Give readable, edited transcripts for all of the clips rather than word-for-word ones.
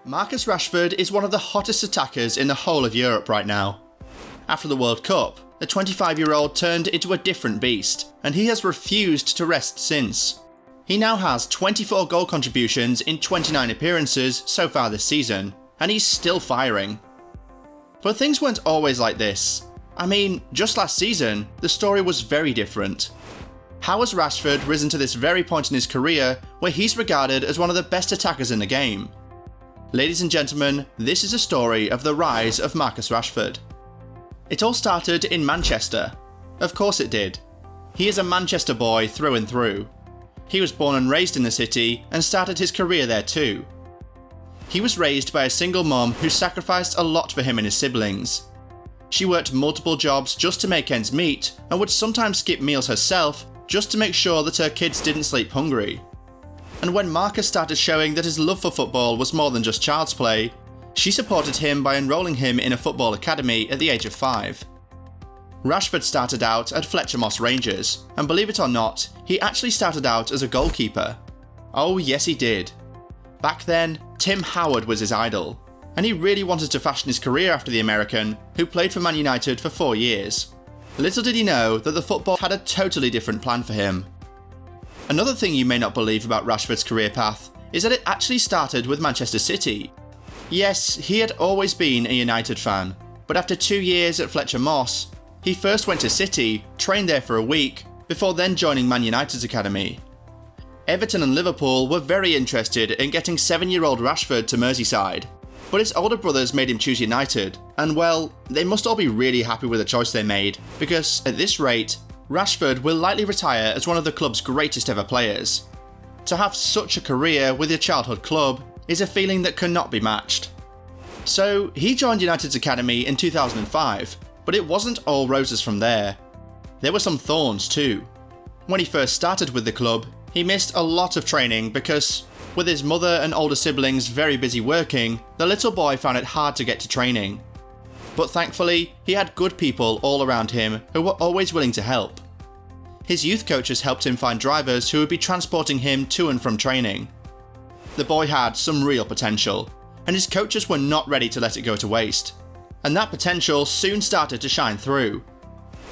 Marcus Rashford is one of the hottest attackers in the whole of Europe right now. After the World Cup, the 25-year-old turned into a different beast, and he has refused to rest since. He now has 24 goal contributions in 29 appearances so far this season, and he's still firing. But things weren't always like this. I mean, just last season, the story was very different. How has Rashford risen to this very point in his career where he's regarded as one of the best attackers in the game? Ladies and gentlemen, this is a story of the rise of Marcus Rashford. It all started in Manchester. Of course it did. He is a Manchester boy through and through. He was born and raised in the city and started his career there too. He was raised by a single mom who sacrificed a lot for him and his siblings. She worked multiple jobs just to make ends meet and would sometimes skip meals herself just to make sure that her kids didn't sleep hungry. And when Marcus started showing that his love for football was more than just child's play, she supported him by enrolling him in a football academy at the age of 5. Rashford started out at Fletcher Moss Rangers, and believe it or not, he actually started out as a goalkeeper. Oh yes he did. Back then, Tim Howard was his idol, and he really wanted to fashion his career after the American, who played for Man United for 4 years. Little did he know that the football had a totally different plan for him. Another thing you may not believe about Rashford's career path is that it actually started with Manchester City. Yes, he had always been a United fan, but after 2 years at Fletcher Moss, he first went to City, trained there for a week, before then joining Man United's academy. Everton and Liverpool were very interested in getting 7-year-old Rashford to Merseyside, but his older brothers made him choose United, and well, they must all be really happy with the choice they made, because at this rate, Rashford will likely retire as one of the club's greatest ever players. To have such a career with your childhood club is a feeling that cannot be matched. So he joined United's academy in 2005, but it wasn't all roses from there. There were some thorns too. When he first started with the club, he missed a lot of training because, with his mother and older siblings very busy working, the little boy found it hard to get to training. But thankfully, he had good people all around him who were always willing to help. His youth coaches helped him find drivers who would be transporting him to and from training. The boy had some real potential, and his coaches were not ready to let it go to waste. And that potential soon started to shine through.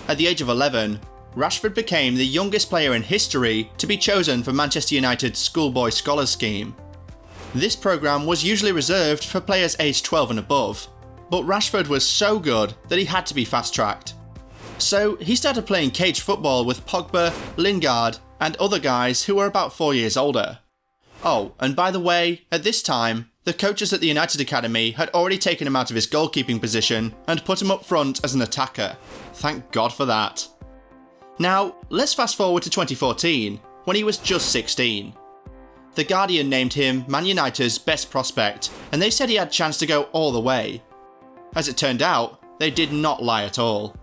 At the age of 11, Rashford became the youngest player in history to be chosen for Manchester United's Schoolboy Scholars Scheme. This programme was usually reserved for players aged 12 and above, but Rashford was so good that he had to be fast-tracked. So he started playing cage football with Pogba, Lingard, and other guys who were about 4 years older. Oh, and by the way, at this time, the coaches at the United Academy had already taken him out of his goalkeeping position and put him up front as an attacker. Thank God for that. Now, let's fast forward to 2014, when he was just 16. The Guardian named him Man United's best prospect, and they said he had a chance to go all the way. As it turned out, they did not lie at all.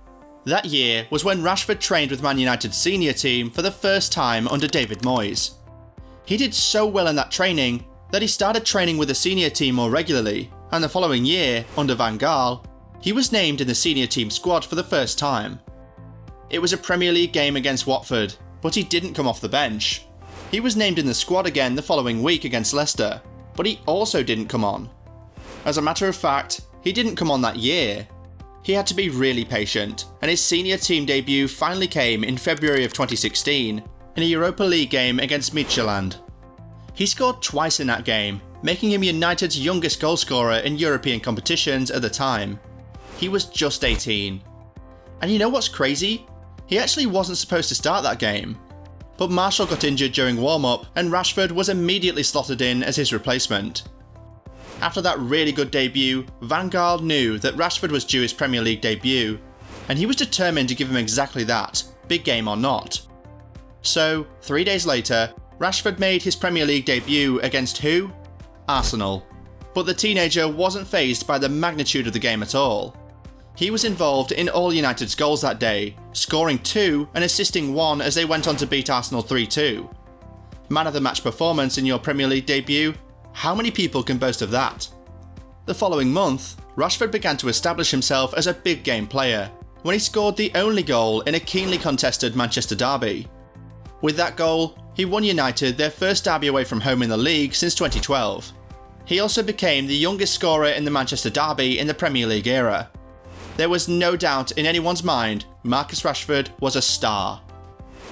That year was when Rashford trained with Man United's senior team for the first time under David Moyes. He did so well in that training that he started training with the senior team more regularly, and the following year, under Van Gaal, he was named in the senior team squad for the first time. It was a Premier League game against Watford, but he didn't come off the bench. He was named in the squad again the following week against Leicester, but he also didn't come on. As a matter of fact, he didn't come on that year. He had to be really patient, and his senior team debut finally came in February of 2016 in a Europa League game against Midtjylland. He scored twice in that game, making him United's youngest goalscorer in European competitions at the time. He was just 18. And you know what's crazy? He actually wasn't supposed to start that game. But Marshall got injured during warm-up and Rashford was immediately slotted in as his replacement. After that really good debut, Van Gaal knew that Rashford was due his Premier League debut, and he was determined to give him exactly that, big game or not. So, 3 days later, Rashford made his Premier League debut against who? Arsenal. But the teenager wasn't fazed by the magnitude of the game at all. He was involved in all United's goals that day, scoring 2 and assisting 1 as they went on to beat Arsenal 3-2. Man of the match performance in your Premier League debut? How many people can boast of that? The following month, Rashford began to establish himself as a big game player, when he scored the only goal in a keenly contested Manchester derby. With that goal, he won United their first derby away from home in the league since 2012. He also became the youngest scorer in the Manchester derby in the Premier League era. There was no doubt in anyone's mind Marcus Rashford was a star.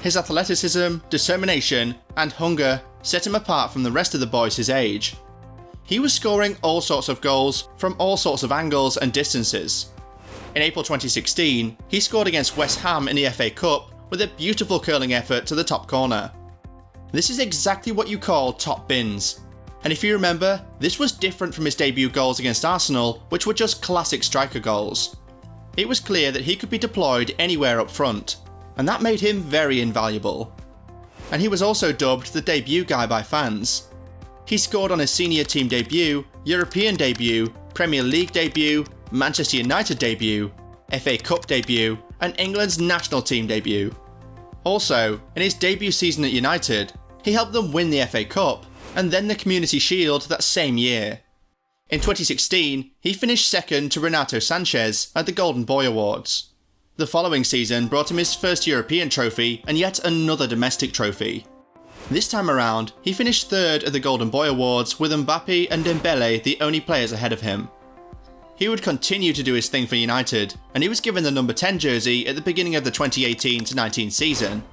His athleticism, determination, and hunger set him apart from the rest of the boys his age. He was scoring all sorts of goals from all sorts of angles and distances. In April 2016, he scored against West Ham in the FA Cup with a beautiful curling effort to the top corner. This is exactly what you call top bins. And if you remember, this was different from his debut goals against Arsenal, which were just classic striker goals. It was clear that he could be deployed anywhere up front, and that made him very invaluable. And he was also dubbed the debut guy by fans. He scored on his senior team debut, European debut, Premier League debut, Manchester United debut, FA Cup debut, and England's national team debut. Also, in his debut season at United, he helped them win the FA Cup, and then the Community Shield that same year. In 2016, he finished second to Renato Sanchez at the Golden Boy Awards. The following season brought him his first European trophy and yet another domestic trophy. This time around, he finished third at the Golden Boy Awards with Mbappe and Dembele the only players ahead of him. He would continue to do his thing for United, and he was given the number 10 jersey at the beginning of the 2018-19 season.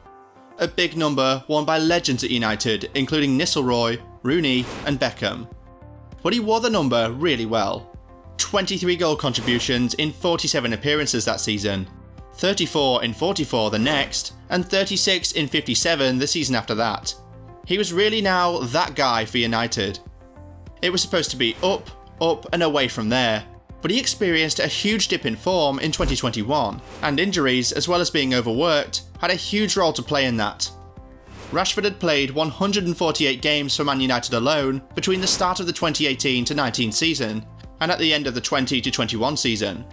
A big number worn by legends at United, including Nistelrooy, Rooney and Beckham. But he wore the number really well. 23 goal contributions in 47 appearances that season, 34 in 44 the next, and 36 in 57 the season after that. He was really now that guy for United. It was supposed to be up, up and away from there, but he experienced a huge dip in form in 2021, and injuries as well as being overworked had a huge role to play in that. Rashford had played 148 games for Man United alone between the start of the 2018-19 season and at the end of the 20-21 season.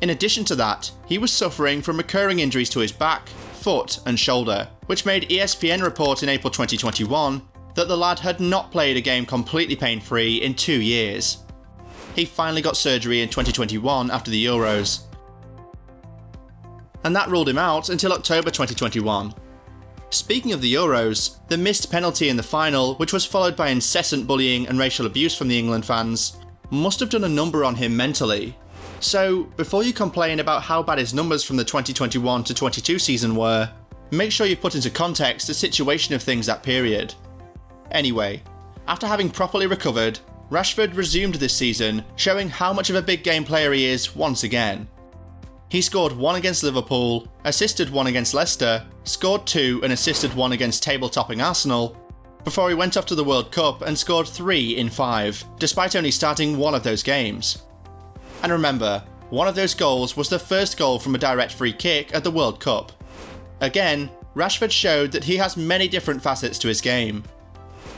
In addition to that, he was suffering from recurring injuries to his back, foot and shoulder, which made ESPN report in April 2021 that the lad had not played a game completely pain-free in 2 years. He finally got surgery in 2021 after the Euros, and that ruled him out until October 2021. Speaking of the Euros, the missed penalty in the final, which was followed by incessant bullying and racial abuse from the England fans, must have done a number on him mentally. So, before you complain about how bad his numbers from the 2021-22 season were, make sure you put into context the situation of things that period. Anyway, after having properly recovered, Rashford resumed this season, showing how much of a big game player he is once again. He scored 1 against Liverpool, assisted 1 against Leicester, scored 2 and assisted 1 against table-topping Arsenal, before he went off to the World Cup and scored 3 in 5, despite only starting 1 of those games. And remember, one of those goals was the first goal from a direct free kick at the World Cup. Again, Rashford showed that he has many different facets to his game.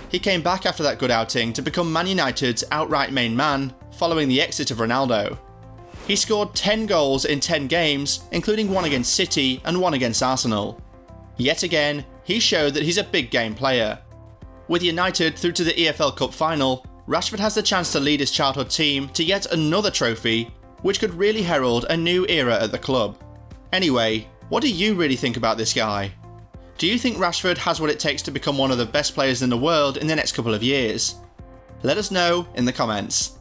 He came back after that good outing to become Man United's outright main man, following the exit of Ronaldo. He scored 10 goals in 10 games, including 1 against City and 1 against Arsenal. Yet again, he showed that he's a big game player. With United through to the EFL Cup final, Rashford has the chance to lead his childhood team to yet another trophy, which could really herald a new era at the club. Anyway, what do you really think about this guy? Do you think Rashford has what it takes to become one of the best players in the world in the next couple of years? Let us know in the comments.